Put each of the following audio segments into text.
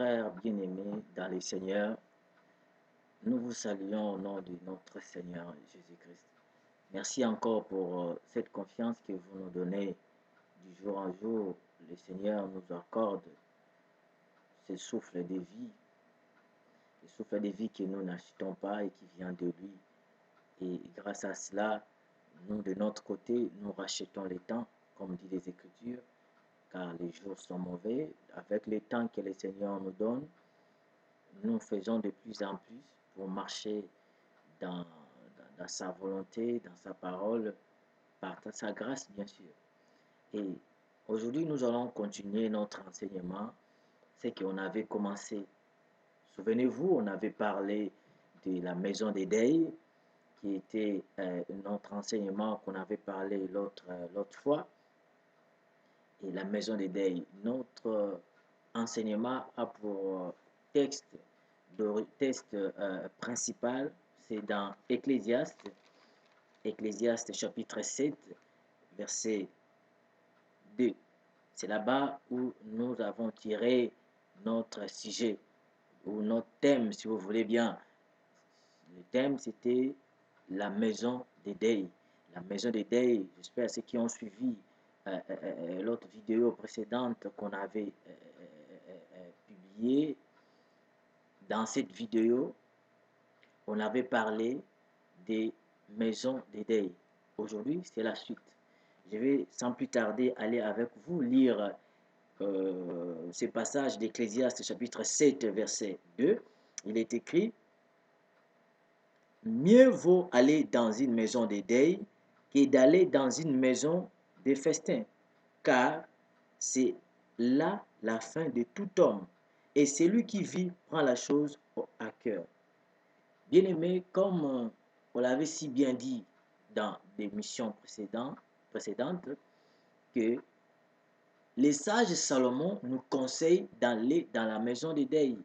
frères bien-aimés dans le Seigneur, nous vous saluons au nom de notre Seigneur Jésus-Christ. Merci encore pour cette confiance que vous nous donnez du jour en jour. Le Seigneur nous accorde ce souffle de vie, le souffle de vie que nous n'achetons pas et qui vient de lui. Et grâce à cela, nous de notre côté, nous rachetons le temps, comme dit les Écritures, car les jours sont mauvais. Avec le temps que le Seigneur nous donne, nous faisons de plus en plus pour marcher dans sa volonté, dans sa parole, par sa grâce, bien sûr. Et aujourd'hui, nous allons continuer notre enseignement, ce qu'on avait commencé. Souvenez-vous, on avait parlé de la maison des deuils, qui était notre enseignement qu'on avait parlé l'autre fois. Et la maison des deuils, notre enseignement a pour texte principal, c'est dans Ecclésiaste chapitre 7, verset 2. C'est là-bas où nous avons tiré notre sujet, ou notre thème, si vous voulez bien. Le thème, c'était la maison des deuils. La maison des deuils, j'espère ceux qui ont suivi l'autre vidéo précédente qu'on avait publiée. Dans cette vidéo, on avait parlé des maisons des deuils. Aujourd'hui, c'est la suite. Je vais sans plus tarder aller avec vous lire ce passage d'Ecclésiaste chapitre 7, verset 2. Il est écrit: mieux vaut aller dans une maison des deuils que d'aller dans une maison des festins, car c'est là la fin de tout homme, et celui qui vit prend la chose à cœur. Bien-aimés, comme on l'avait si bien dit dans l'émission précédente, que les sages Salomon nous conseillent d'aller dans la maison des deuils.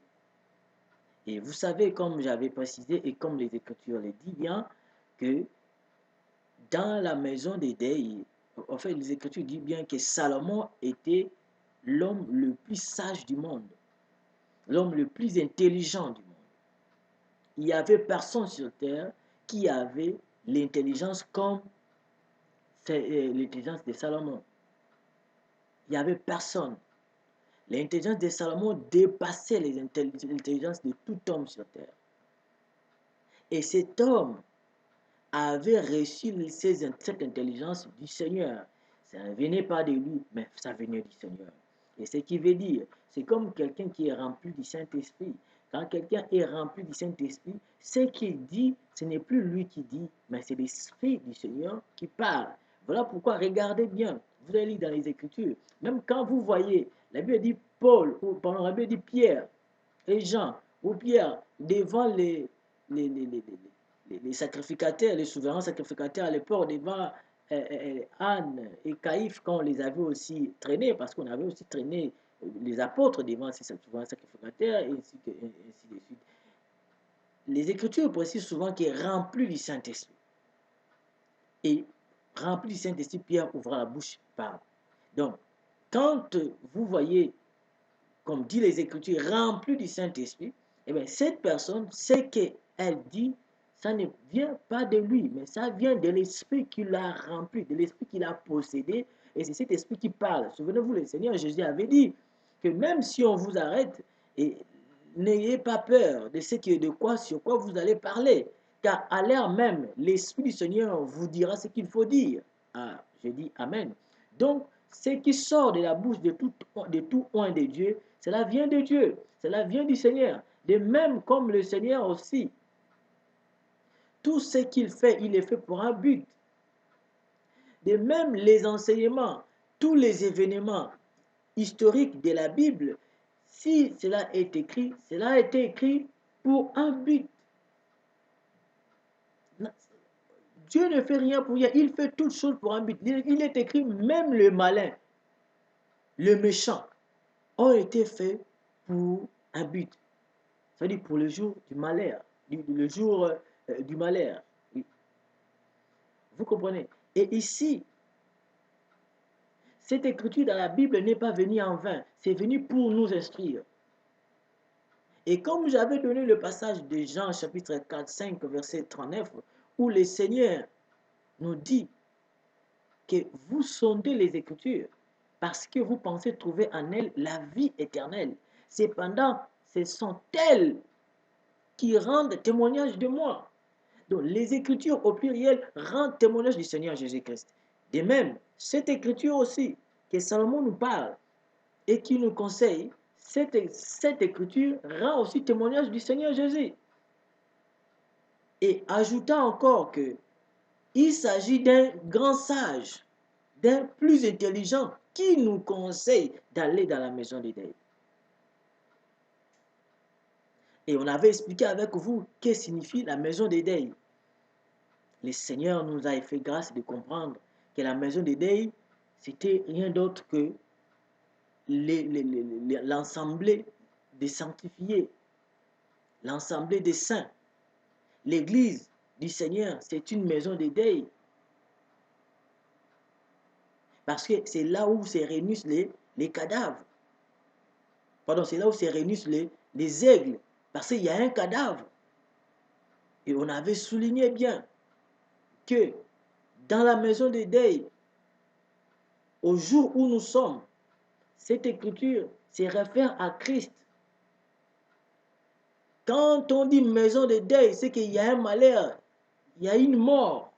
Et vous savez, comme j'avais précisé et comme les Écritures le disent bien, que dans la maison des deuils, en fait, les Écritures disent bien que Salomon était l'homme le plus sage du monde, l'homme le plus intelligent du monde. Il n'y avait personne sur terre qui avait l'intelligence comme l'intelligence de Salomon. Il n'y avait personne. L'intelligence de Salomon dépassait l'intelligence de tout homme sur terre. Et cet homme avait reçu cette intelligence du Seigneur. Ça ne venait pas de lui, mais ça venait du Seigneur. Et ce qui veut dire, c'est comme quelqu'un qui est rempli du Saint-Esprit. Quand quelqu'un est rempli du Saint-Esprit, ce qu'il dit, ce n'est plus lui qui dit, mais c'est l'Esprit du Seigneur qui parle. Voilà pourquoi, regardez bien, vous allez lire dans les Écritures, même quand vous voyez, la Bible dit Paul, ou pardon, la Bible dit Pierre et Jean, ou Pierre, devant les sacrificateurs, les souverains sacrificateurs à l'époque, devant Anne et Caïphe, quand on les avait aussi traînés, parce qu'on avait aussi traîné les apôtres devant ces souverains sacrificateurs, et ainsi de suite. Les Écritures précisent souvent qu'il est rempli du Saint-Esprit. Et rempli du Saint-Esprit, Pierre ouvra la bouche, parle. Donc, quand vous voyez, comme dit les Écritures, rempli du Saint-Esprit, eh bien, cette personne, ce qu'elle dit, ça ne vient pas de lui, mais ça vient de l'Esprit qui l'a rempli, de l'Esprit qui l'a possédé, et c'est cet Esprit qui parle. Souvenez-vous, le Seigneur Jésus avait dit que même si on vous arrête, et n'ayez pas peur de sur quoi vous allez parler, car à l'heure même, l'Esprit du Seigneur vous dira ce qu'il faut dire. Ah, je dis Amen. Donc, ce qui sort de la bouche de tout oint de Dieu, cela vient de Dieu, cela vient du Seigneur. De même comme le Seigneur aussi, tout ce qu'il fait, il est fait pour un but. De même, les enseignements, tous les événements historiques de la Bible, si cela est écrit, cela a été écrit pour un but. Dieu ne fait rien pour rien, il fait toutes choses pour un but. Il est écrit, même le malin, le méchant, ont été faits pour un but. C'est-à-dire pour le jour du malheur, le jour du malheur. Oui. Vous comprenez? Et ici, cette écriture dans la Bible n'est pas venue en vain, c'est venu pour nous instruire. Et comme j'avais donné le passage de Jean chapitre 4, 5, verset 39, où le Seigneur nous dit que vous sondez les Écritures parce que vous pensez trouver en elles la vie éternelle. Cependant, ce sont elles qui rendent témoignage de moi. Donc, les Écritures au pluriel rendent témoignage du Seigneur Jésus-Christ. De même, cette Écriture aussi, que Salomon nous parle et qui nous conseille, cette Écriture rend aussi témoignage du Seigneur Jésus. Et ajoutant encore que il s'agit d'un grand sage, d'un plus intelligent qui nous conseille d'aller dans la maison des deuils. Et on avait expliqué avec vous que signifie la maison des deuils. Le Seigneur nous a fait grâce de comprendre que la maison des deuils, c'était rien d'autre que l'assemblée des sanctifiés, l'assemblée des saints. L'église du Seigneur, c'est une maison des deuils. Parce que c'est là où se réunissent les cadavres. Pardon, c'est là où se réunissent les aigles. Parce qu'il y a un cadavre. Et on avait souligné bien que dans la maison des deuils, au jour où nous sommes, cette écriture se réfère à Christ. Quand on dit maison de deuil, c'est qu'il y a un malheur, il y a une mort.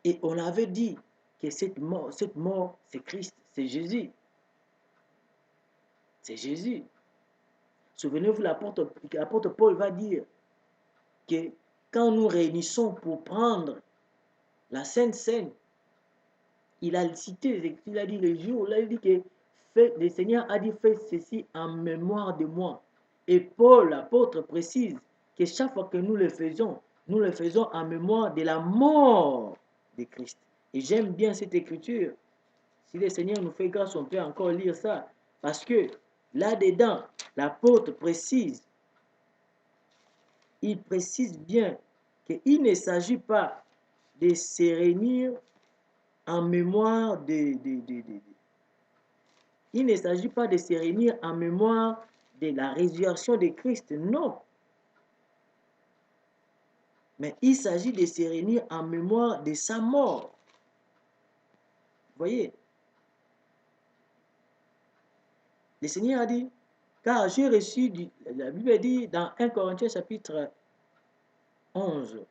Et on avait dit que cette mort, c'est Christ, c'est Jésus. C'est Jésus. Souvenez-vous, l'apôtre Paul va dire que quand nous réunissons pour prendre la Sainte Seine, il a cité, il a dit le jour, là, il dit que le Seigneur a dit faites ceci en mémoire de moi. Et Paul, l'apôtre, précise que chaque fois que nous le faisons en mémoire de la mort de Christ. Et j'aime bien cette écriture. Si le Seigneur nous fait grâce, on peut encore lire ça. Parce que là-dedans, l'apôtre précise, il précise bien qu'il ne s'agit pas de se réunir en mémoire il ne s'agit pas de se réunir en mémoire de la résurrection de Christ, non. Mais il s'agit de se réunir en mémoire de sa mort. Vous voyez? Le Seigneur a dit, car j'ai reçu, la Bible dit dans 1 Corinthiens chapitre 11,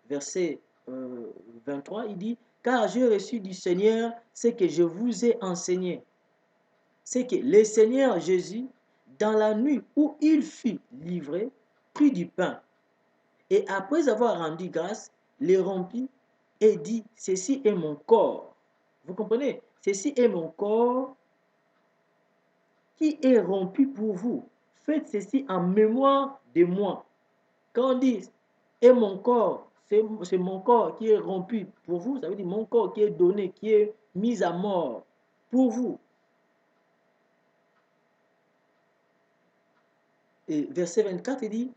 verset 23, il dit, car j'ai reçu du Seigneur ce que je vous ai enseigné. C'est que le Seigneur Jésus, dans la nuit où il fut livré, prit du pain. Et après avoir rendu grâce, le rompit et dit, ceci est mon corps. Vous comprenez? Ceci est mon corps qui est rompu pour vous. Faites ceci en mémoire de moi. Quand on dit, et mon corps, c'est mon corps qui est rompu pour vous, ça veut dire mon corps qui est donné, qui est mis à mort pour vous. Et verset 24, il dit,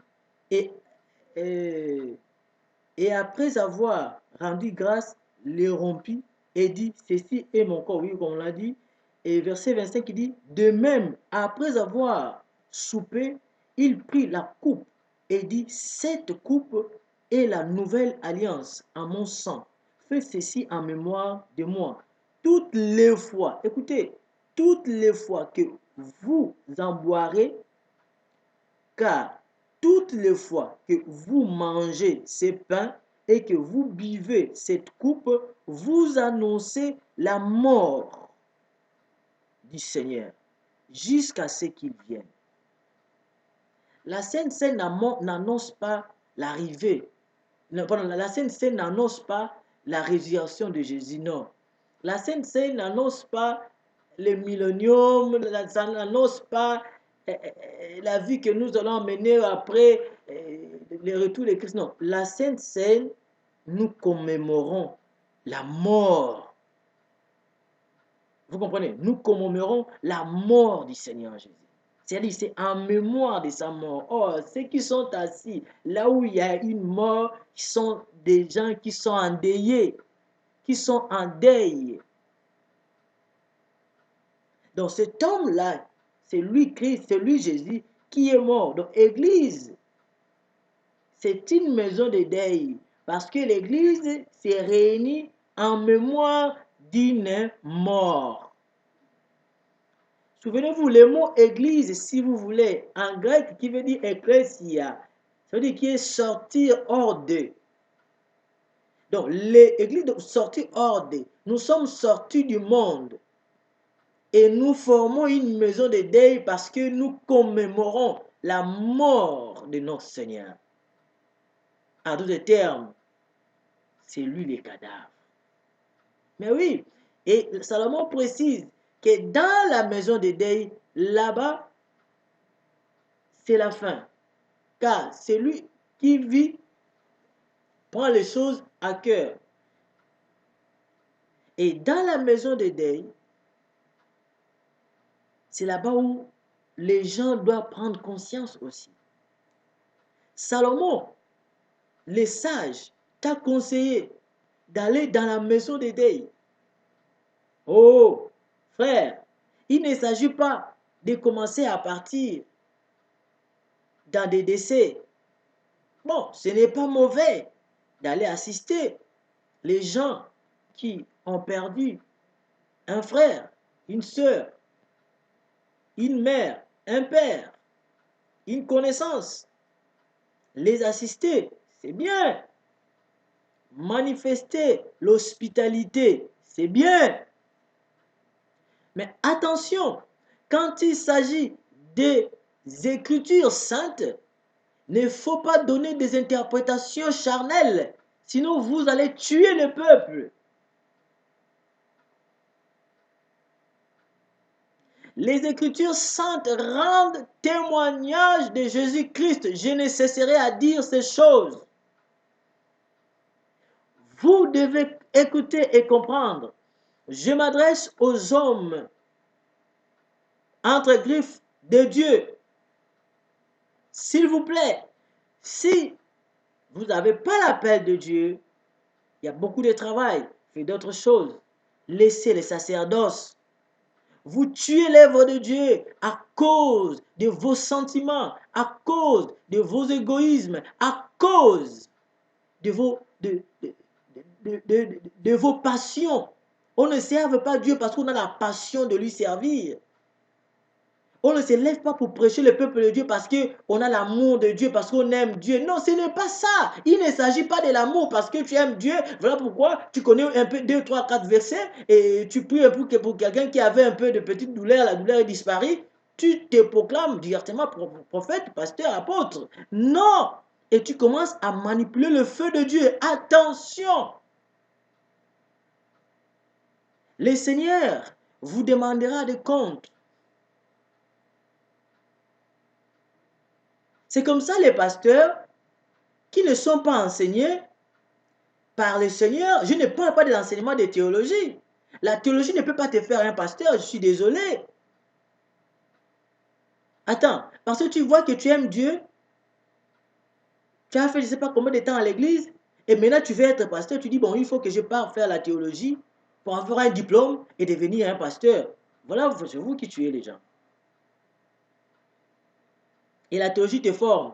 et après avoir rendu grâce, le rompit et dit, ceci est mon corps, oui, comme on l'a dit. Et verset 25, il dit, de même, après avoir soupé, il prit la coupe et dit, cette coupe est la nouvelle alliance en mon sang. Faites ceci en mémoire de moi. Toutes les fois, écoutez, toutes les fois que vous en boirez, car toutes les fois que vous mangez ces pains et que vous buvez cette coupe, vous annoncez la mort du Seigneur jusqu'à ce qu'il vienne. La Sainte Seine n'annonce pas l'arrivée. La Sainte Seine n'annonce pas la résurrection de Jésus, non. La Sainte Seine n'annonce pas le millénium, ça n'annonce pas la vie que nous allons mener après le retour de Christ. Non, la Sainte Seine, nous commémorons la mort. Vous comprenez? Nous commémorons la mort du Seigneur Jésus. C'est-à-dire, c'est en mémoire de sa mort. Or, ceux qui sont assis là où il y a une mort, sont des gens qui sont endeuillés, qui sont en deuil. Donc cet homme-là, c'est lui Christ, c'est lui Jésus qui est mort. Donc, église, c'est une maison de deuil. Parce que l'église s'est réunie en mémoire d'une mort. Souvenez-vous, le mot église, si vous voulez, en grec, qui veut dire ecclesia, ça veut dire qui est sorti hors d'eux. Donc, l'église sortie hors d'eux. Nous sommes sortis du monde. Et nous formons une maison de deuil parce que nous commémorons la mort de notre Seigneur. En d'autres termes, c'est lui le cadavre. Mais oui, et Salomon précise que dans la maison de deuil, là-bas, c'est la fin. Car celui qui vit prend les choses à cœur. Et dans la maison de deuil, c'est là-bas où les gens doivent prendre conscience aussi. Salomon, les sages, t'a conseillé d'aller dans la maison de deuil. Oh, frère, il ne s'agit pas de commencer à partir dans des décès. Bon, ce n'est pas mauvais d'aller assister les gens qui ont perdu un frère, une sœur, une mère, un père, une connaissance. Les assister, c'est bien. Manifester l'hospitalité, c'est bien. Mais attention, quand il s'agit des Écritures saintes, il ne faut pas donner des interprétations charnelles, sinon vous allez tuer le peuple. Les Écritures saintes rendent témoignage de Jésus-Christ. Je ne cesserai à dire ces choses. Vous devez écouter et comprendre. Je m'adresse aux hommes entre griffes de Dieu. S'il vous plaît, si vous n'avez pas l'appel de Dieu, il y a beaucoup de travail, faites d'autres choses. Laissez les sacerdoces. Vous tuez l'œuvre de Dieu à cause de vos sentiments, à cause de vos égoïsmes, à cause de vos passions. On ne serve pas Dieu parce qu'on a la passion de lui servir. On ne se lève pas pour prêcher le peuple de Dieu parce qu'on a l'amour de Dieu, parce qu'on aime Dieu. Non, ce n'est pas ça. Il ne s'agit pas de l'amour parce que tu aimes Dieu. Voilà pourquoi tu connais un peu 2, 3, 4 versets et tu pries pour quelqu'un qui avait un peu de petite douleur, la douleur est disparue. Tu te proclames directement prophète, pasteur, apôtre. Non. Et tu commences à manipuler le feu de Dieu. Attention. Le Seigneur vous demandera des comptes. C'est comme ça les pasteurs qui ne sont pas enseignés par le Seigneur. Je ne parle pas de l'enseignement de théologie. La théologie ne peut pas te faire un pasteur, je suis désolé. Attends, parce que tu vois que tu aimes Dieu, tu as fait je ne sais pas combien de temps à l'église, et maintenant tu veux être pasteur, tu dis, bon, il faut que je parte faire la théologie pour avoir un diplôme et devenir un pasteur. Voilà, c'est vous qui tuez les gens. Et la théologie te forme.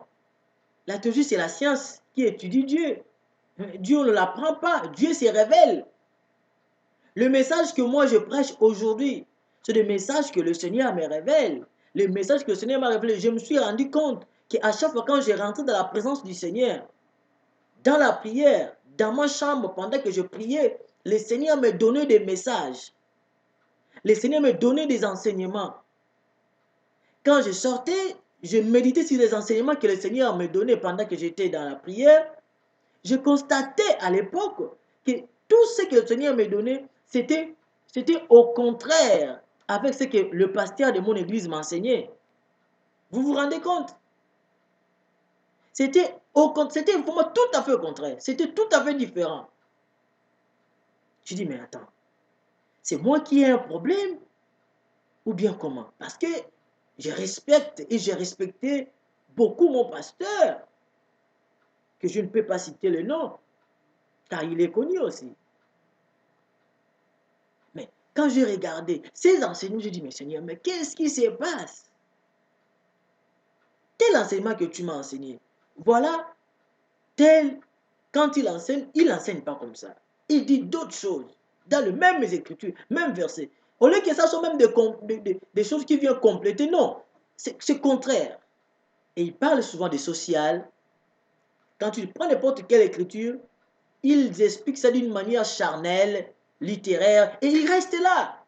La théologie, c'est la science qui étudie Dieu. Dieu, on ne l'apprend pas. Dieu se révèle. Le message que moi je prêche aujourd'hui, c'est le message que le Seigneur me révèle. Le message que le Seigneur m'a révélé. Je me suis rendu compte qu'à chaque fois quand j'ai rentré dans la présence du Seigneur, dans la prière, dans ma chambre, pendant que je priais, le Seigneur me donnait des messages. Le Seigneur me donnait des enseignements. Quand je sortais, je méditais sur les enseignements que le Seigneur me donnait pendant que j'étais dans la prière. Je constatais à l'époque que tout ce que le Seigneur me donnait, c'était au contraire avec ce que le pasteur de mon église m'enseignait. Vous vous rendez compte? C'était vraiment tout à fait au contraire. C'était tout à fait différent. Je dis, mais attends, c'est moi qui ai un problème ou bien comment? Parce que je respecte et j'ai respecté beaucoup mon pasteur, que je ne peux pas citer le nom, car il est connu aussi. Mais quand j'ai regardé ces enseignements, j'ai dit, mais Seigneur, mais qu'est-ce qui se passe? tel enseignement que tu m'as enseigné, voilà, quand il enseigne pas comme ça. Il dit d'autres choses, dans les mêmes écritures, même versets. Au lieu que ça soit même des choses qui viennent compléter, non, c'est contraire. Et il parle souvent de social. Quand tu prends n'importe quelle écriture, ils expliquent ça d'une manière charnelle, littéraire, et il reste là.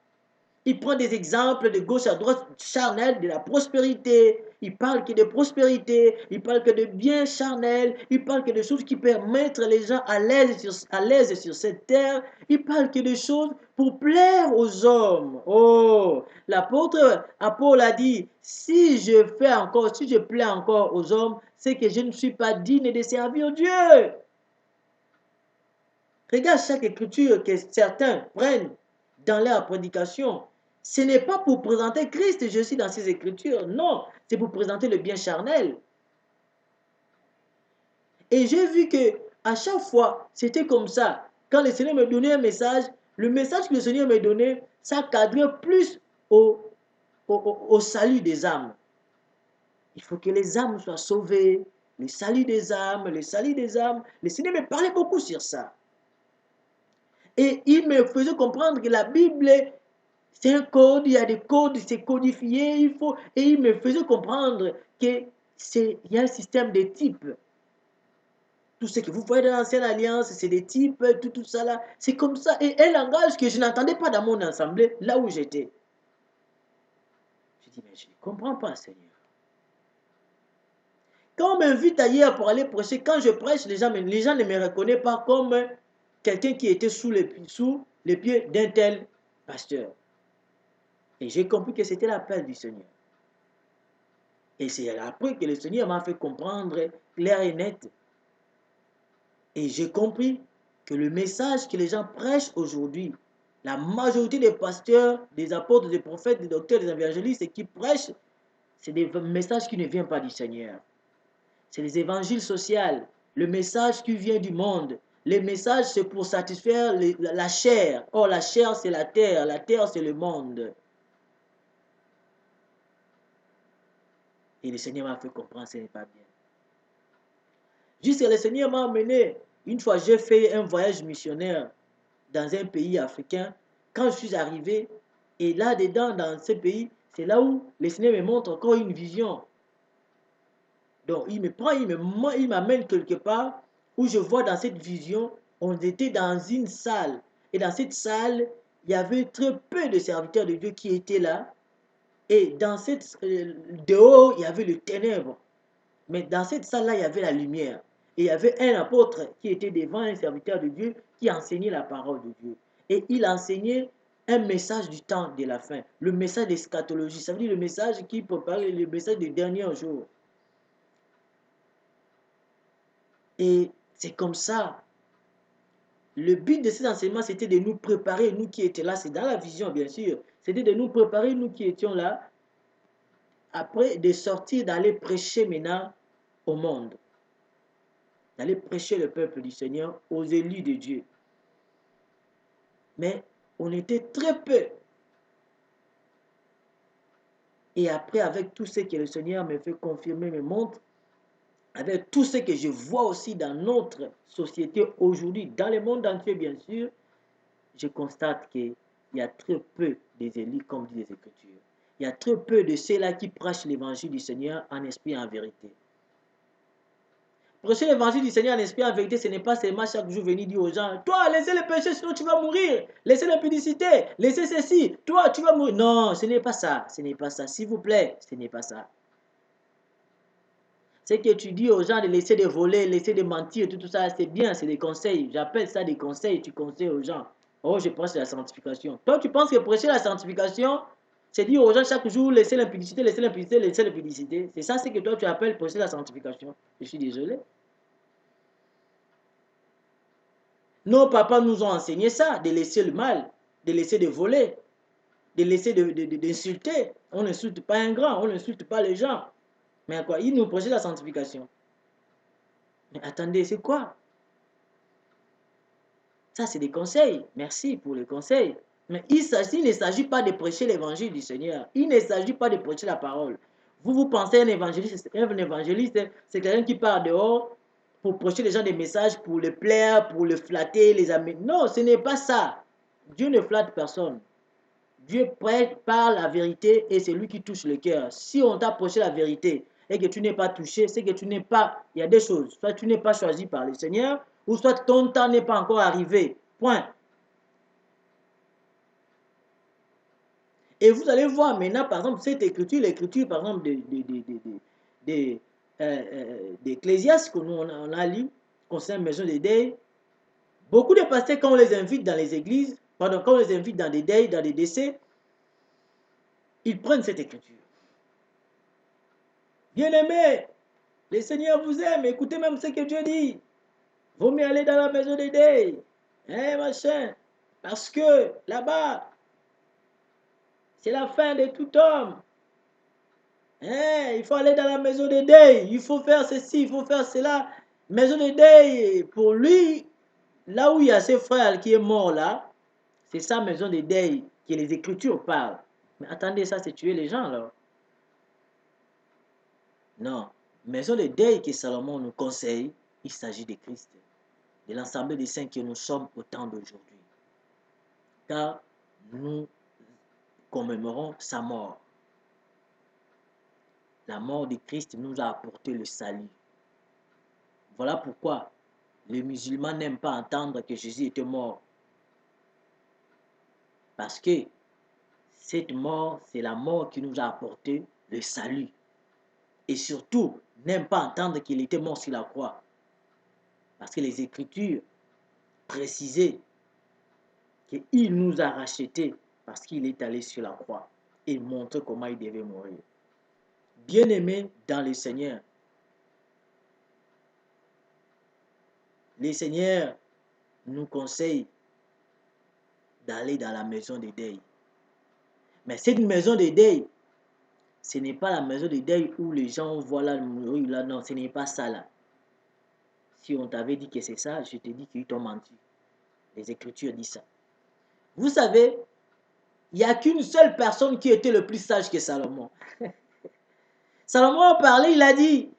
Il prend des exemples de gauche à droite, charnel, de la prospérité. Il parle que de prospérité, il parle que de bien charnel, il parle que de choses qui permettent les gens à l'aise sur cette terre. Il parle que de choses pour plaire aux hommes. Oh, l'apôtre Paul a dit, si je plais encore aux hommes, c'est que je ne suis pas digne de servir Dieu. Regarde chaque écriture que certains prennent dans leur prédication. Ce n'est pas pour présenter Christ, je suis dans ces écritures. Non, c'est pour présenter le bien charnel. Et j'ai vu que à chaque fois, c'était comme ça. Quand le Seigneur me donnait un message, le message que le Seigneur me donnait, ça cadrait plus au salut des âmes. Il faut que les âmes soient sauvées, le salut des âmes, le salut des âmes. Le Seigneur me parlait beaucoup sur ça. Et il me faisait comprendre que la Bible, c'est un code, il y a des codes, c'est codifié, et il me faisait comprendre qu'il y a un système de types. Tout ce que vous voyez dans l'Ancienne Alliance, c'est des types, tout ça là. C'est comme ça. Et un langage que je n'entendais pas dans mon assemblée, là où j'étais. Je dis, mais je ne comprends pas, Seigneur. Quand on m'invite ailleurs pour aller prêcher, quand je prêche, les gens ne me reconnaissent pas comme quelqu'un qui était sous les pieds d'un tel pasteur. Et j'ai compris que c'était l'appel du Seigneur. Et c'est après que le Seigneur m'a fait comprendre clair et net. Et j'ai compris que le message que les gens prêchent aujourd'hui, la majorité des pasteurs, des apôtres, des prophètes, des docteurs, des évangélistes qui prêchent, c'est des messages qui ne viennent pas du Seigneur. C'est les évangiles sociaux, le message qui vient du monde. Les messages, c'est pour satisfaire la chair. Or, la chair, c'est la terre, c'est le monde. Et le Seigneur m'a fait comprendre que ce n'est pas bien. Jusqu'à le Seigneur m'a emmené. Une fois, j'ai fait un voyage missionnaire dans un pays africain. Quand je suis arrivé, et là-dedans, dans ce pays, c'est là où le Seigneur me montre encore une vision. Donc, il me prend, il m'amène quelque part où je vois dans cette vision, on était dans une salle. Et dans cette salle, il y avait très peu de serviteurs de Dieu qui étaient là. Et dans dehors, il y avait le ténèbre. Mais dans cette salle-là, il y avait la lumière. Et il y avait un apôtre qui était devant un serviteur de Dieu qui enseignait la parole de Dieu. Et il enseignait un message du temps de la fin. Le message d'eschatologie. Ça veut dire le message qui préparait le message des derniers jours. Et c'est comme ça. Le but de cet enseignement, c'était de nous préparer, nous qui étions là. C'est dans la vision, bien sûr. C'était de nous préparer, nous qui étions là. Après, de sortir, d'aller prêcher maintenant au monde. D'aller prêcher le peuple du Seigneur aux élus de Dieu. Mais on était très peu. Et après, avec tout ce que le Seigneur me fait confirmer, me montre, avec tout ce que je vois aussi dans notre société aujourd'hui, dans le monde entier bien sûr, je constate qu'il y a très peu des élus comme dit les Écritures. Il y a très peu de ceux-là qui prêchent l'évangile du Seigneur en esprit et en vérité. Prêcher l'évangile du Seigneur en esprit en vérité, ce n'est pas seulement chaque jour venir dire aux gens, toi, laissez le péché, sinon tu vas mourir. Laissez l'impudicité, laissez ceci, toi, tu vas mourir. Non, ce n'est pas ça. Ce n'est pas ça. S'il vous plaît, ce n'est pas ça. C'est que tu dis aux gens de laisser de voler, laisser de mentir, tout ça, c'est bien, c'est des conseils. J'appelle ça des conseils, tu conseilles aux gens. Oh, je prêche la sanctification. Toi, tu penses que prêcher la sanctification, c'est dire aux gens chaque jour, laissez l'impudicité, laissez l'impudicité, laissez l'impudicité. C'est ça, c'est que toi, tu appelles prêcher la sanctification. Je suis désolé. Nos papas nous ont enseigné ça, de laisser le mal, de laisser de voler, de laisser d'insulter. On n'insulte pas un grand, on n'insulte pas les gens. Mais à quoi? Ils nous prêchent la sanctification. Mais attendez, c'est quoi? Ça, c'est des conseils. Merci pour les conseils. Mais il ne s'agit pas de prêcher l'évangile du Seigneur. Il ne s'agit pas de prêcher la parole. Vous pensez un évangéliste, c'est quelqu'un qui part dehors pour prêcher les gens des messages, pour les plaire, pour les flatter, les amis. Non, ce n'est pas ça. Dieu ne flatte personne. Dieu parle la vérité et c'est lui qui touche le cœur. Si on t'a prêché la vérité et que tu n'es pas touché, c'est que tu n'es pas... Il y a des choses. Soit tu n'es pas choisi par le Seigneur, ou soit ton temps n'est pas encore arrivé. Point. Et vous allez voir maintenant, par exemple, cette écriture, l'écriture, par exemple, d'Ecclésiaste que nous on a lu concernant la maison des deuils. Beaucoup de pasteurs, quand on les invite dans les églises, pardon, quand on les invite dans des deuils, dans des décès, ils prennent cette écriture. Bien-aimés, le Seigneur vous aime, écoutez même ce que Dieu dit. Vaut mieux aller dans la maison des deuils. Hein, machin. Parce que là-bas, c'est la fin de tout homme. Hein, il faut aller dans la maison des deuils. Il faut faire ceci, il faut faire cela. Maison des deuils, pour lui, là où il y a ses frères qui est mort là, c'est sa maison des deuils que les Écritures parlent. Mais attendez, ça c'est tuer les gens là. Non. Maison des deuils que Salomon nous conseille, il s'agit de Christ, de l'ensemble des saints que nous sommes au temps d'aujourd'hui. Car nous commémorons sa mort. La mort de Christ nous a apporté le salut. Voilà pourquoi les musulmans n'aiment pas entendre que Jésus était mort. Parce que cette mort, c'est la mort qui nous a apporté le salut. Et surtout, n'aiment pas entendre qu'il était mort sur la croix. Parce que les Écritures précisaient qu'il nous a rachetés parce qu'il est allé sur la croix et montre comment il devait mourir. Bien-aimés dans le Seigneur, le Seigneur nous conseille d'aller dans la maison des deuils. Mais cette maison des deuils, ce n'est pas la maison des deuils où les gens voient là, non, ce n'est pas ça là. Si on t'avait dit que c'est ça, je te dis qu'ils t'ont menti. Les Écritures disent ça. Vous savez, il n'y a qu'une seule personne qui était le plus sage que Salomon. Salomon a parlé, il a dit,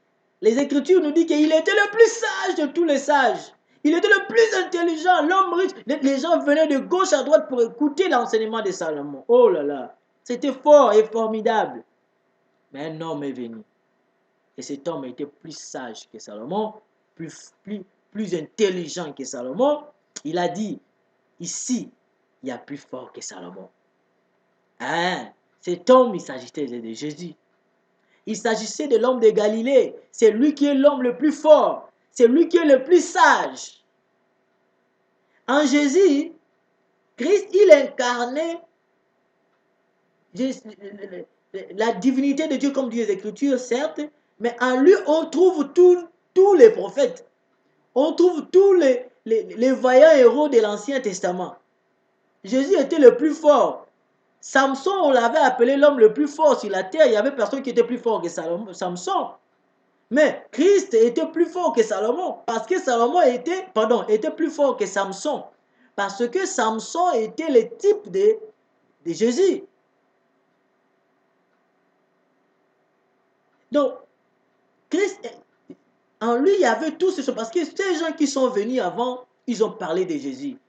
les Écritures nous disent qu'il était le plus sage de tous les sages. Il était le plus intelligent, l'homme riche. Les gens venaient de gauche à droite pour écouter l'enseignement de Salomon. Oh là là, c'était fort et formidable. Mais un homme est venu. Et cet homme était plus sage que Salomon, plus intelligent que Salomon. Il a dit, ici, il y a plus fort que Salomon. Hein? Cet homme, il s'agissait de Jésus. Il s'agissait de l'homme de Galilée. C'est lui qui est l'homme le plus fort. C'est lui qui est le plus sage. En Jésus, Christ, il incarnait la divinité de Dieu comme dit les Écritures, certes, mais en lui, on trouve tous les prophètes. On trouve tous les vaillants héros de l'Ancien Testament. Jésus était le plus fort. Samson, on l'avait appelé l'homme le plus fort sur la terre. Il n'y avait personne qui était plus fort que Samson. Mais Christ était plus fort que Salomon. Parce que Salomon était plus fort que Samson. Parce que Samson était le type de Jésus. Donc, Christ, en lui, il y avait tout ce. Parce que ces gens qui sont venus avant, ils ont parlé de Jésus.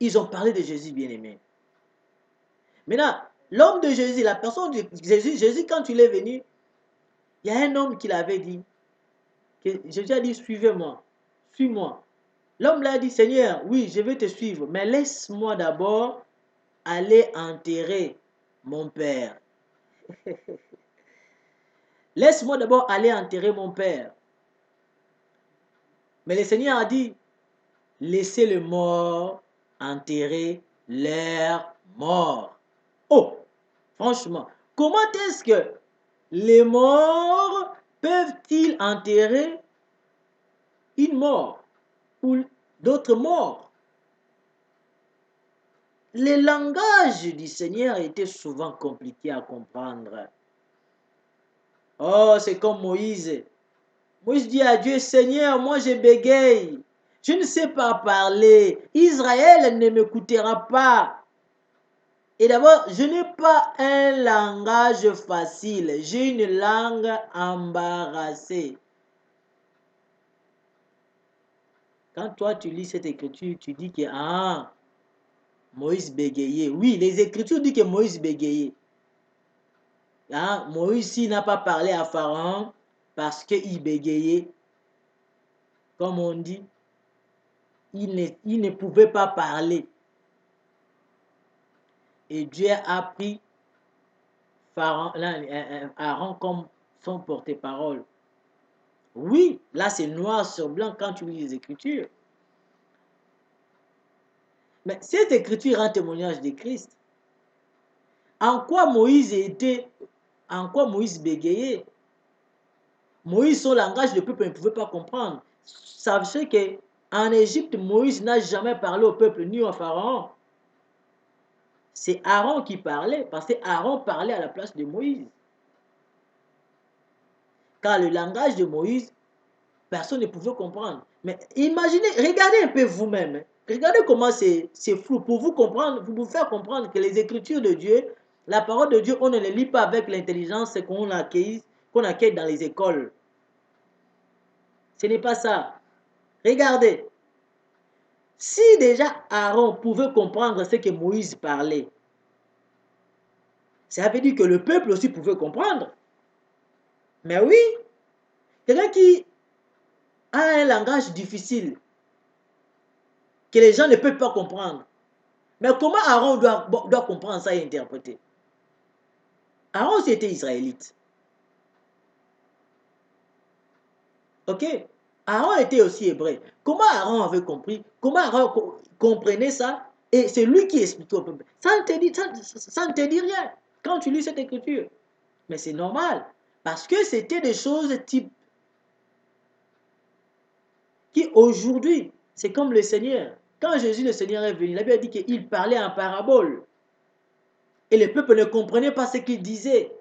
Ils ont parlé de Jésus, bien-aimé. Maintenant, l'homme de Jésus, la personne de Jésus, quand il est venu, il y a un homme qui l'avait dit, que Jésus a dit, suivez-moi, suis-moi. L'homme l'a dit, Seigneur, oui, je vais te suivre, mais laisse-moi d'abord aller enterrer mon père. Laisse-moi d'abord aller enterrer mon père. Mais le Seigneur a dit, laissez les morts enterrer leurs morts. Oh, franchement, comment est-ce que les morts peuvent-ils enterrer une mort ou d'autres morts? Le langage du Seigneur était souvent compliqué à comprendre. Oh, c'est comme Moïse. Moïse dit à Dieu, Seigneur, moi je bégaye. Je ne sais pas parler. Israël ne m'écoutera pas. Et d'abord, je n'ai pas un langage facile. J'ai une langue embarrassée. Quand toi, tu lis cette écriture, tu dis que Moïse bégayait. Oui, les écritures disent que Moïse bégayait. Moïse n'a pas parlé à Pharaon parce qu'il bégayait. Comme on dit, il ne pouvait pas parler. Et Dieu a pris Aaron comme son porte-parole. Oui, là c'est noir sur blanc quand tu lis les Écritures. Mais cette Écriture rend témoignage de Christ. En quoi Moïse bégayait? Moïse, son langage, le peuple ne pouvait pas comprendre. Sachez qu'en Égypte, Moïse n'a jamais parlé au peuple ni au Pharaon. C'est Aaron qui parlait, parce que Aaron parlait à la place de Moïse. Car le langage de Moïse, personne ne pouvait comprendre. Mais imaginez, regardez un peu vous-même. Regardez comment c'est flou. Pour vous comprendre, vous faire comprendre que les Écritures de Dieu, la parole de Dieu, on ne les lit pas avec l'intelligence qu'on accueille dans les écoles. Ce n'est pas ça. Regardez. Si déjà Aaron pouvait comprendre ce que Moïse parlait, ça veut dire que le peuple aussi pouvait comprendre. Mais oui, quelqu'un qui a un langage difficile, que les gens ne peuvent pas comprendre. Mais comment Aaron doit comprendre ça et interpréter? Aaron, c'était israélite. Ok? Aaron était aussi hébreu. Comment Aaron avait compris? Comment Aaron comprenait ça? Et c'est lui qui expliquait au peuple. Ça ne te dit rien quand tu lis cette écriture. Mais c'est normal. Parce que c'était des choses type qui aujourd'hui, c'est comme le Seigneur. Quand Jésus le Seigneur est venu, la Bible dit qu'il parlait en parabole. Et le peuple ne comprenait pas ce qu'il disait.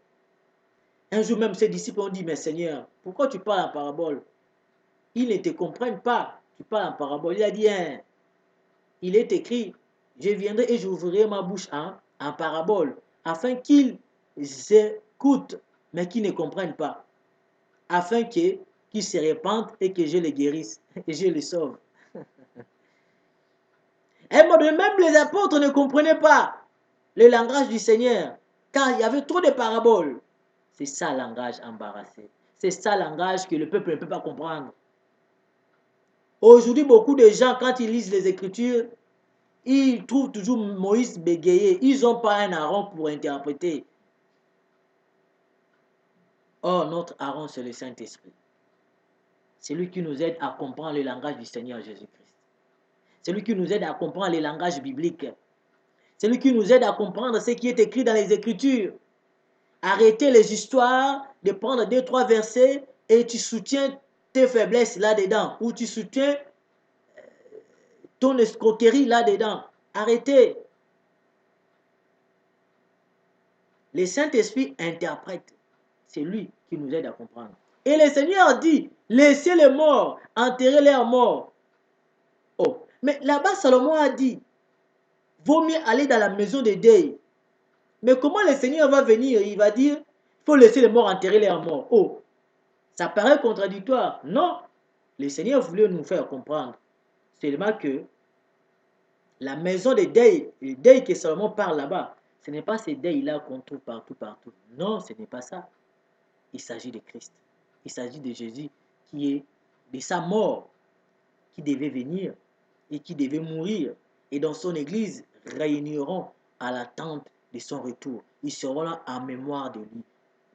Un jour même, ses disciples ont dit, mais Seigneur, pourquoi tu parles en parabole? Ils ne te comprennent pas. Tu parles en parabole. Il a dit, il est écrit, je viendrai et j'ouvrirai ma bouche en parabole, afin qu'ils écoutent, mais qu'ils ne comprennent pas. Afin qu'ils se répandent et que je les guérisse et je les sauve. Et même les apôtres ne comprenaient pas le langage du Seigneur, car il y avait trop de paraboles. C'est ça le langage embarrassé. C'est ça le langage que le peuple ne peut pas comprendre. Aujourd'hui, beaucoup de gens, quand ils lisent les Écritures, ils trouvent toujours Moïse bégayé. Ils n'ont pas un Aaron pour interpréter. Or, notre Aaron, c'est le Saint-Esprit. C'est lui qui nous aide à comprendre le langage du Seigneur Jésus-Christ. C'est lui qui nous aide à comprendre le langage biblique. C'est lui qui nous aide à comprendre ce qui est écrit dans les Écritures. Arrêtez les histoires de prendre 2-3 versets et tu soutiens tes faiblesses là-dedans. Ou tu soutiens ton escroquerie là-dedans. Arrêtez. Le Saint-Esprit interprète. C'est lui qui nous aide à comprendre. Et le Seigneur dit, laissez les morts, enterrez leurs morts. Oh, mais là-bas, Salomon a dit, vaut mieux aller dans la maison de deuil. Mais comment le Seigneur va venir? Il va dire, il faut laisser les morts enterrer leurs morts. Oh, ça paraît contradictoire. Non, le Seigneur voulait nous faire comprendre. Seulement que la maison de deuil, le deuil que Salomon parle là-bas, ce n'est pas ces deuils-là qu'on trouve partout, partout. Non, ce n'est pas ça. Il s'agit de Christ. Il s'agit de Jésus qui est de sa mort, qui devait venir et qui devait mourir. Et dans son église, réuniront à l'attente de son retour. Ils seront là en mémoire de lui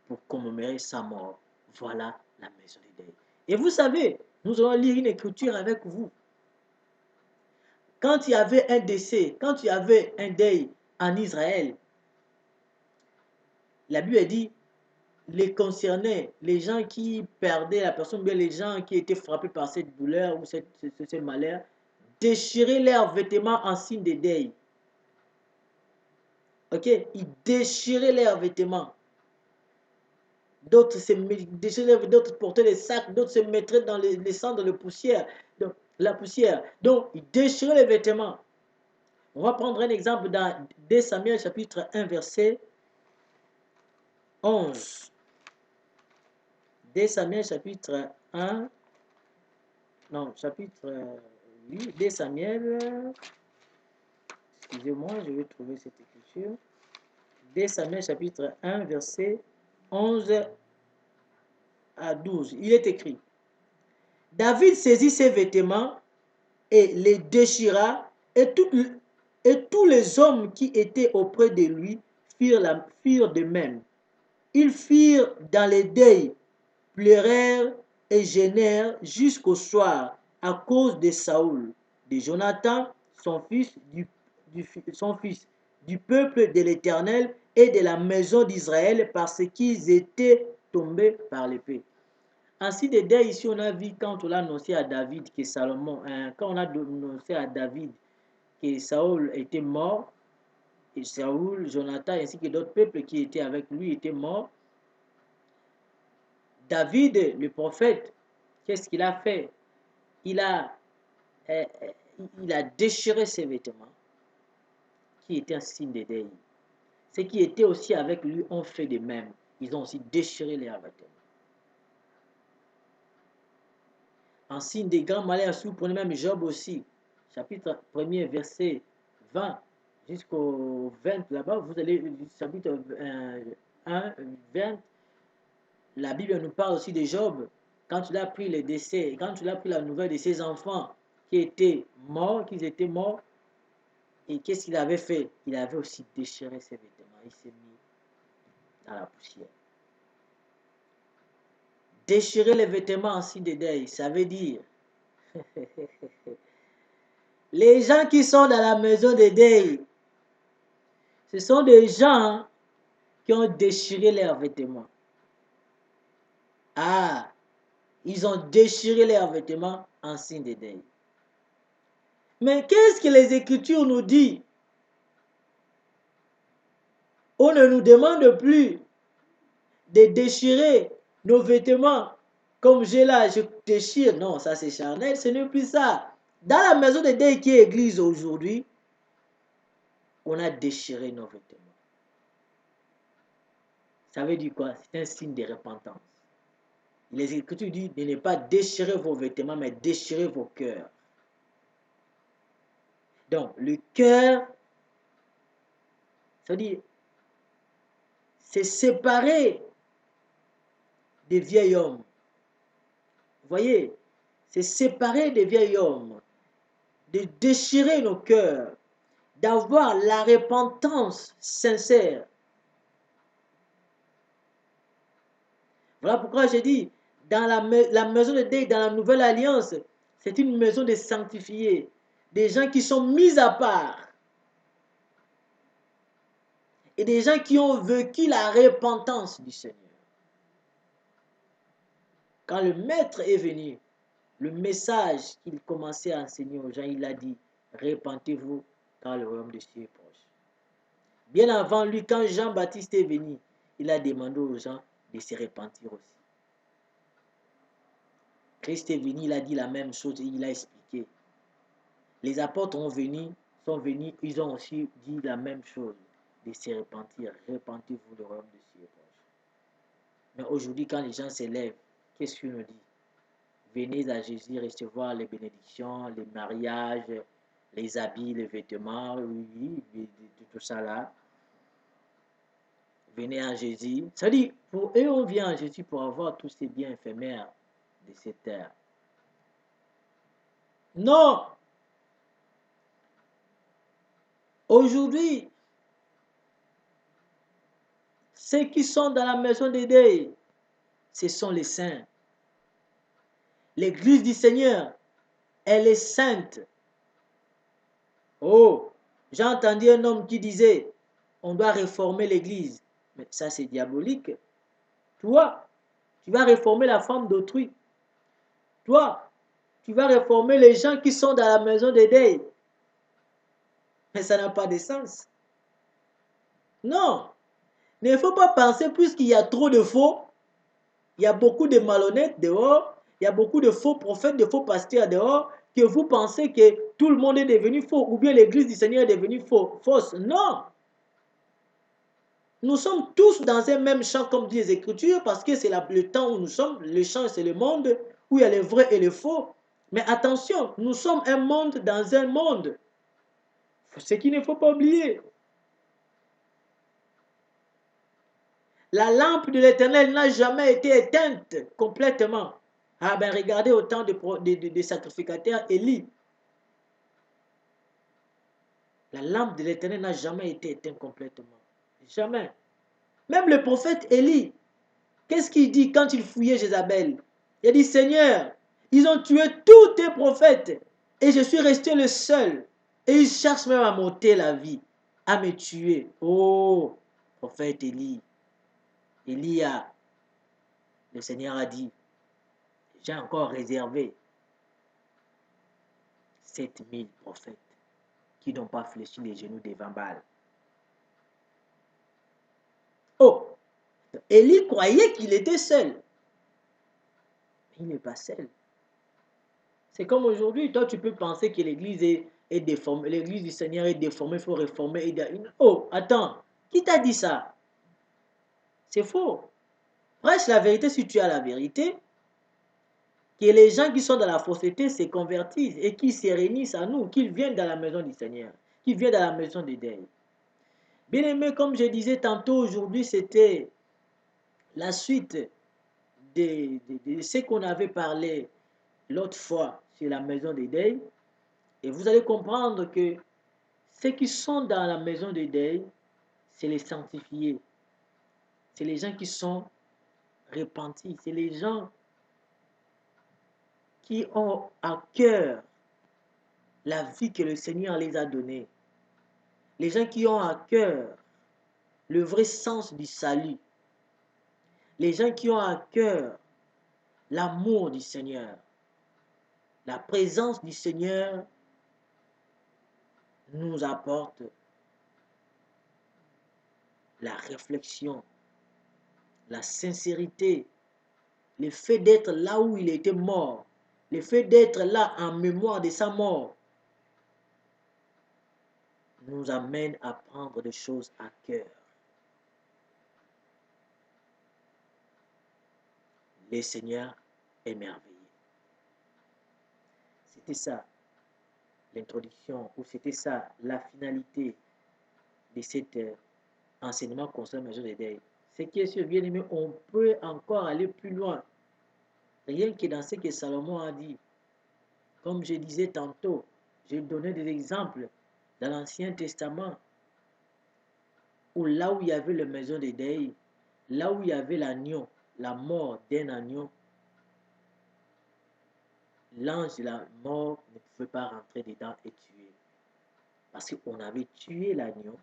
pour commémorer sa mort. Voilà la maison de deuil. Et vous savez, nous allons lire une écriture avec vous. Quand il y avait un décès, quand il y avait un deuil en Israël, la Bible dit, les concernés, les gens qui perdaient la personne, bien les gens qui étaient frappés par cette douleur ou ce malheur, déchiraient leurs vêtements en signe de deuil. Ok? Ils déchiraient leurs vêtements. D'autres se déchiraient, d'autres portaient les sacs, d'autres se mettraient dans les cendres de poussière. La poussière. Donc, ils déchiraient les vêtements. On va prendre un exemple dans 2 Samuel chapitre 1 verset 11. 2 Samuel chapitre 1, non, chapitre 8, 2 Samuel, excusez-moi, je vais trouver cette écriture. 2 Samuel chapitre 1 verset 11 à 12. Il est écrit: David saisit ses vêtements et les déchira, et tous les hommes qui étaient auprès de lui firent de même. Ils firent dans les deuils, pleurèrent et gênèrent jusqu'au soir à cause de Saoul, de Jonathan, son fils, du peuple de l'Éternel et de la maison d'Israël, parce qu'ils étaient tombés par l'épée. Ainsi de deuil, ici on a vu quand on a annoncé à David que quand on a annoncé à David que Saoul était mort, et Saoul, Jonathan ainsi que d'autres peuples qui étaient avec lui étaient morts. David, le prophète, qu'est-ce qu'il a fait? Il a déchiré ses vêtements, qui étaient un signe de deuil. Ceux qui étaient aussi avec lui ont fait de même. Ils ont aussi déchiré leurs vêtements. En signe de grand malheur, si vous prenez même Job aussi, chapitre 1er, verset 20 jusqu'au 20, là-bas, vous allez, chapitre 1, 20, la Bible nous parle aussi de Job, quand il a pris le décès, quand il a pris la nouvelle de ses enfants qui étaient morts, et qu'est-ce qu'il avait fait? Il avait aussi déchiré ses vêtements, il s'est mis dans la poussière. Déchirer les vêtements en signe de deuil, ça veut dire les gens qui sont dans la maison de deuil, ce sont des gens qui ont déchiré leurs vêtements. Ah, ils ont déchiré leurs vêtements en signe de deuil. Mais qu'est-ce que les Écritures nous disent? On ne nous demande plus de déchirer nos vêtements comme j'ai là, je déchire. Non, ça c'est charnel, ce n'est plus ça. Dans la maison de deuil qui est église aujourd'hui, on a déchiré nos vêtements. Ça veut dire quoi? C'est un signe de repentance. Les Écritures disent de ne pas déchirer vos vêtements, mais déchirer vos cœurs. Donc, le cœur, ça veut dire, c'est séparer des vieils hommes. Vous voyez, c'est séparer des vieils hommes, de déchirer nos cœurs, d'avoir la repentance sincère. Voilà pourquoi j'ai dit, dans la maison de deuil, dans la nouvelle alliance, c'est une maison de sanctifiés, des gens qui sont mis à part, et des gens qui ont vécu la repentance du Seigneur. Quand le maître est venu, le message qu'il commençait à enseigner aux gens, il a dit, repentez-vous car le royaume de Dieu est proche. Bien avant lui, quand Jean-Baptiste est venu, il a demandé aux gens de se repentir aussi. Christ est venu, il a dit la même chose et il a expliqué. Les apôtres sont venus, ils ont aussi dit la même chose, de se repentir. Repentez-vous, le royaume de Dieu est proche. Mais aujourd'hui, quand les gens s'élèvent, qu'est-ce qu'il nous dit? Venez à Jésus recevoir les bénédictions, les mariages, les habits, les vêtements, oui, tout ça là. Venez à Jésus. Ça dit, pour eux, on vient à Jésus pour avoir tous ces biens éphémères de cette terre. Non! Aujourd'hui, ceux qui sont dans la maison des deuil, ce sont les saints. L'église du Seigneur, elle est sainte. Oh, j'ai entendu un homme qui disait, on doit réformer l'église. Mais ça, c'est diabolique. Toi, tu vas réformer la femme d'autrui. Toi, tu vas réformer les gens qui sont dans la maison des deuil. Mais ça n'a pas de sens. Non, il ne faut pas penser, puisqu'il y a trop de faux, il y a beaucoup de malhonnêtes dehors, il y a beaucoup de faux prophètes, de faux pasteurs dehors, que vous pensez que tout le monde est devenu faux, ou bien l'église du Seigneur est devenue fausse. Non, Nous sommes tous dans un même champ, comme disent les Écritures, parce que c'est le temps où nous sommes. Le champ, c'est le monde où il y a le vrai et le faux. Mais attention, nous sommes un monde dans un monde. Ce qu'il ne faut pas oublier. La lampe de l'Éternel n'a jamais été éteinte complètement. Ah ben regardez autant de sacrificateurs Élie. La lampe de l'Éternel n'a jamais été éteinte complètement. Jamais. Même le prophète Élie, qu'est-ce qu'il dit quand il fouillait Jézabel? Il a dit, Seigneur, ils ont tué tous tes prophètes et je suis resté le seul. Et ils cherchent même à m'ôter la vie, à me tuer. Oh, prophète Élie, Élia, le Seigneur a dit, j'ai encore réservé 7000 prophètes qui n'ont pas fléchi les genoux devant Baal. Oh, Élie croyait qu'il était seul. Mais il n'est pas seul. C'est comme aujourd'hui, toi tu peux penser que l'église est déformée, l'église du Seigneur est déformée, il faut réformer. Oh, attends, qui t'a dit ça? C'est faux. Prêche la vérité si tu as la vérité, que les gens qui sont dans la fausseté se convertissent et qui se réunissent à nous, qu'ils viennent dans la maison du Seigneur, qu'ils viennent dans la maison des deuils. Bien aimé, comme je disais tantôt, aujourd'hui c'était la suite de ce qu'on avait parlé l'autre fois sur la maison des deuils. Et vous allez comprendre que ceux qui sont dans la maison de deuil, c'est les sanctifiés. C'est les gens qui sont repentis. C'est les gens qui ont à cœur la vie que le Seigneur les a donnée. Les gens qui ont à cœur le vrai sens du salut. Les gens qui ont à cœur l'amour du Seigneur. La présence du Seigneur nous apporte la réflexion, la sincérité, le fait d'être là où il était mort, le fait d'être là en mémoire de sa mort, nous amène à prendre des choses à cœur. Le Seigneur est merveilleux. C'était ça l'introduction, ou c'était ça la finalité de cet enseignement concernant la maison des deuils. Ce qui est sûr, bien aimé, on peut encore aller plus loin. Rien que dans ce que Salomon a dit. Comme je disais tantôt, j'ai donné des exemples dans l'Ancien Testament, où là où il y avait la maison des deuils, là où il y avait l'agneau, la mort d'un agneau, l'ange de la mort ne pouvait pas rentrer dedans et tuer. Parce qu'on avait tué l'agneau,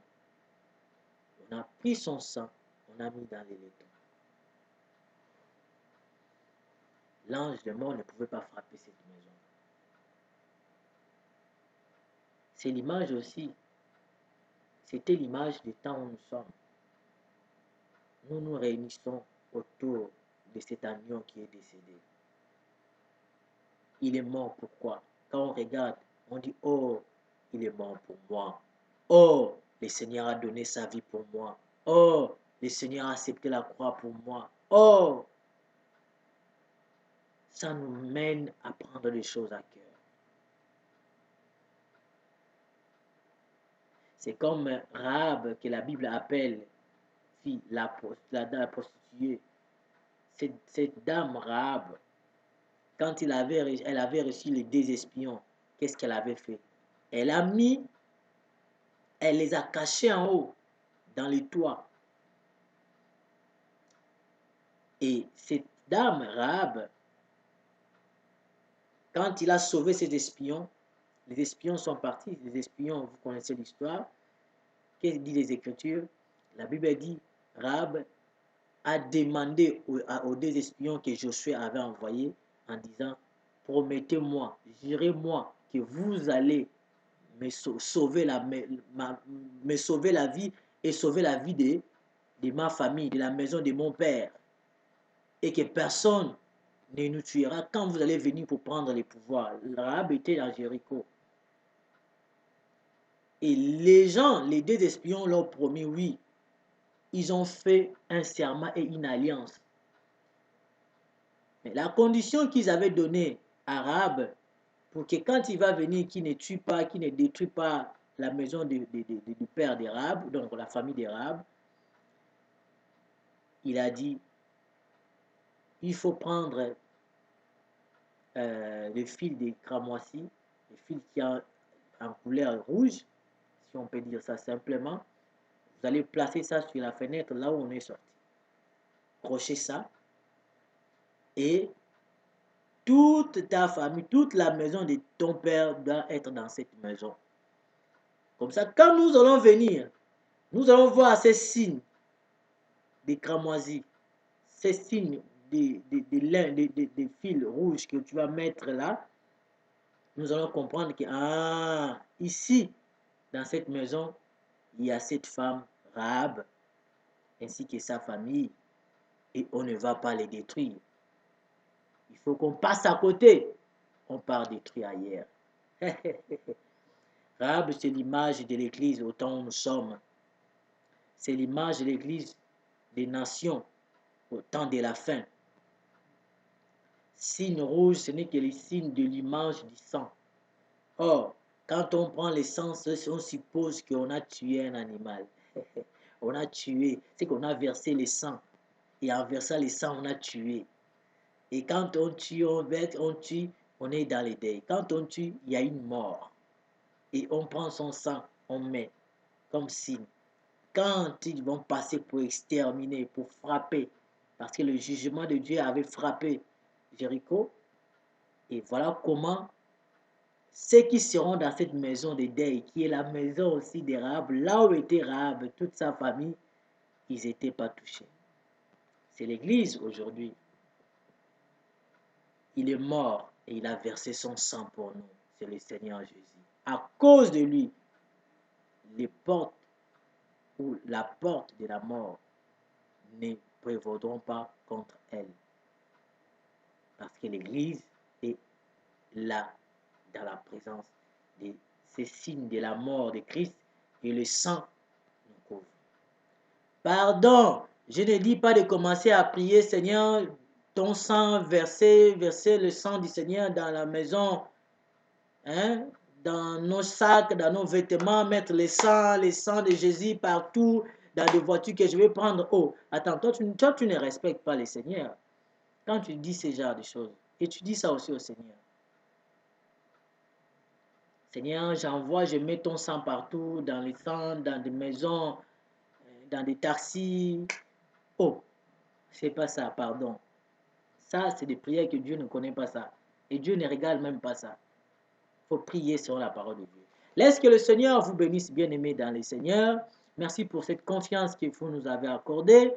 on a pris son sang, on a mis dans les laitons. L'ange de mort ne pouvait pas frapper cette maison. C'est l'image aussi. C'était l'image du temps où nous sommes. Nous nous réunissons autour de cet agneau qui est décédé. Il est mort pourquoi? Quand on regarde, on dit, oh, il est mort pour moi. Oh, le Seigneur a donné sa vie pour moi. Oh, le Seigneur a accepté la croix pour moi. Oh, ça nous mène à prendre les choses à cœur. C'est comme Rahab que la Bible appelle la prostituée. Cette dame Rahab, quand elle avait reçu les deux espions, qu'est-ce qu'elle avait fait? Elle les a cachés en haut, dans les toits. Et cette dame Rahab, quand il a sauvé ses espions, les espions sont partis. Les espions, vous connaissez l'histoire. Qu'est-ce que dit les Écritures? La Bible dit, Rahab a demandé aux deux espions que Josué avait envoyés en disant, promettez-moi, jurez-moi que vous allez me sauver la vie et sauver la vie de ma famille, de la maison de mon père. Et que personne ne nous tuera quand vous allez venir pour prendre les pouvoirs. Rahab était dans Jéricho. Et les gens, les deux espions l'ont promis, oui, ils ont fait un serment et une alliance. Mais la condition qu'ils avaient donnée à Rahab, pour que quand il va venir, qu'il ne tue pas, qu'il ne détruit pas la maison du père de Rahab, donc la famille de Rahab, il a dit, il faut prendre le fil des cramoisis, le fil qui a en couleur rouge, si on peut dire ça simplement. Vous allez placer ça sur la fenêtre là où on est sorti. Crochez ça. Et toute ta famille, toute la maison de ton père doit être dans cette maison. Comme ça, quand nous allons venir, nous allons voir ces signes des cramoisis, ces signes des fils rouges que tu vas mettre là. Nous allons comprendre que, ici, dans cette maison, il y a cette femme, Rahab, ainsi que sa famille, et on ne va pas les détruire. Il faut qu'on passe à côté. On part détruire ailleurs. Rahab, c'est l'image de l'Église au temps où nous sommes. C'est l'image de l'Église des nations au temps de la fin. Signe rouge, ce n'est que le signe de l'image du sang. Or, quand on prend le sang, on suppose qu'on a tué un animal. On a tué, c'est qu'on a versé le sang. Et en versant le sang, on a tué. Et quand on tue, on est dans les deuils. Quand on tue, il y a une mort. Et on prend son sang, on met comme signe. Quand ils vont passer pour exterminer, pour frapper, parce que le jugement de Dieu avait frappé Jéricho, et voilà comment ceux qui seront dans cette maison de deuil, qui est la maison aussi des Rahab, là où était Rahab, toute sa famille, ils n'étaient pas touchés. C'est l'Église aujourd'hui. Il est mort et il a versé son sang pour nous. C'est le Seigneur Jésus. À cause de lui, les portes ou la porte de la mort ne prévaudront pas contre elle. Parce que l'Église est là, dans la présence de ces signes de la mort de Christ, et le sang nous couvre. Pardon, je ne dis pas de commencer à prier, Seigneur, ton sang, verser le sang du Seigneur dans la maison, dans nos sacs, dans nos vêtements, mettre le sang de Jésus partout, dans des voitures que je vais prendre. Oh, attends, toi, tu ne respectes pas le Seigneur. Quand tu dis ce genre de choses, et tu dis ça aussi au Seigneur. Seigneur, j'envoie, je mets ton sang partout, dans les sang, dans des maisons, dans des taxis. Oh, c'est pas ça, pardon. Ça, c'est des prières que Dieu ne connaît pas ça. Et Dieu ne régale même pas ça. Il faut prier selon la parole de Dieu. Laisse que le Seigneur vous bénisse, bien-aimés dans le Seigneur. Merci pour cette confiance que vous nous avez accordée.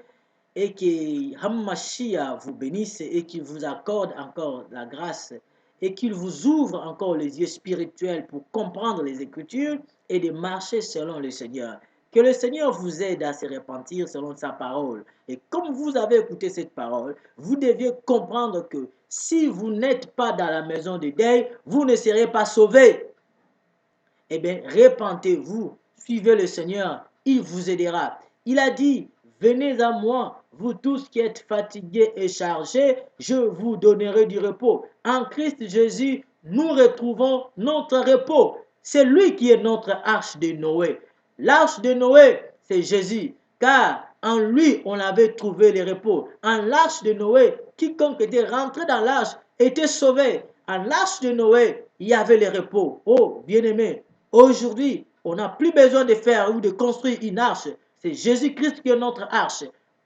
Et que Hammashia vous bénisse et qu'il vous accorde encore la grâce et qu'il vous ouvre encore les yeux spirituels pour comprendre les Écritures et de marcher selon le Seigneur. Que le Seigneur vous aide à se repentir selon sa parole. Et comme vous avez écouté cette parole, vous deviez comprendre que si vous n'êtes pas dans la maison de deuil, vous ne serez pas sauvés. Eh bien, repentez-vous, suivez le Seigneur, il vous aidera. Il a dit, venez à moi, vous tous qui êtes fatigués et chargés, je vous donnerai du repos. En Christ Jésus, nous retrouvons notre repos. C'est lui qui est notre arche de Noé. L'arche de Noé, c'est Jésus, car en lui, on avait trouvé le repos. En l'arche de Noé, quiconque était rentré dans l'arche était sauvé. En l'arche de Noé, il y avait le repos. Oh, bien-aimé, aujourd'hui, on n'a plus besoin de faire ou de construire une arche. C'est Jésus-Christ qui est notre arche.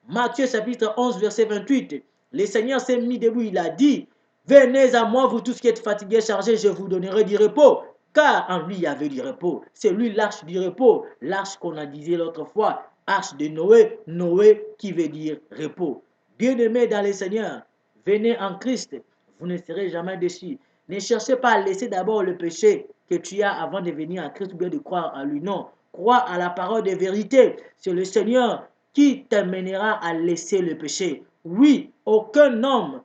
Matthieu chapitre 11, verset 28. Le Seigneur s'est mis debout, il a dit, venez à moi, vous tous qui êtes fatigués, chargés, je vous donnerai du repos. Car en lui, il y avait du repos. C'est lui l'arche du repos. L'arche qu'on a dit l'autre fois. Arche de Noé. Noé qui veut dire repos. Bien-aimés dans le Seigneur, venez en Christ. Vous ne serez jamais déçus. Ne cherchez pas à laisser d'abord le péché que tu as avant de venir à Christ ou bien de croire à lui. Non. Crois à la parole de vérité. C'est le Seigneur qui t'amènera à laisser le péché. Oui, aucun homme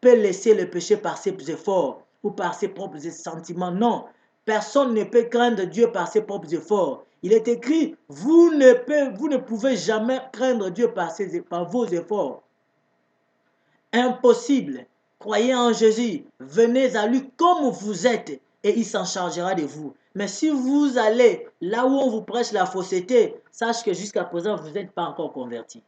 peut laisser le péché par ses efforts ou par ses propres sentiments. Non. Personne ne peut craindre Dieu par ses propres efforts. Il est écrit, vous ne pouvez jamais craindre Dieu par vos efforts. Impossible. Croyez en Jésus. Venez à lui comme vous êtes et il s'en chargera de vous. Mais si vous allez là où on vous prêche la fausseté, sache que jusqu'à présent, vous n'êtes pas encore converti.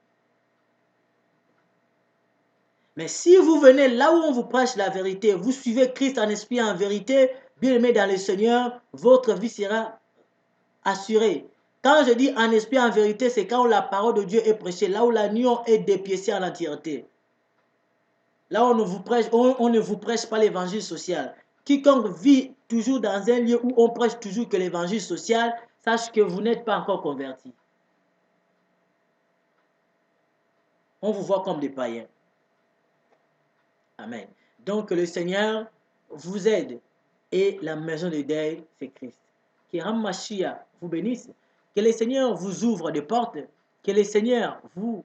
Mais si vous venez là où on vous prêche la vérité, vous suivez Christ en esprit et en vérité, bien aimé dans le Seigneur, votre vie sera assurée. Quand je dis en esprit et en vérité, c'est quand la parole de Dieu est prêchée, là où l'agneau est dépiécé en entièreté. Là, on ne vous prêche pas l'évangile social. Quiconque vit toujours dans un lieu où on prêche toujours que l'évangile social, sache que vous n'êtes pas encore converti. On vous voit comme des païens. Amen. Donc, le Seigneur vous aide. Et la maison de deuil, c'est Christ. Que Ramachia vous bénisse. Que le Seigneur vous ouvre des portes. Que le Seigneur vous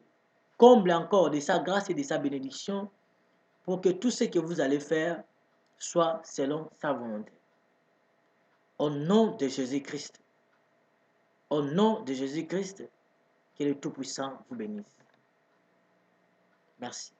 comble encore de sa grâce et de sa bénédiction pour que tout ce que vous allez faire soit selon sa volonté. Au nom de Jésus-Christ. Au nom de Jésus-Christ, que le Tout-Puissant vous bénisse. Merci.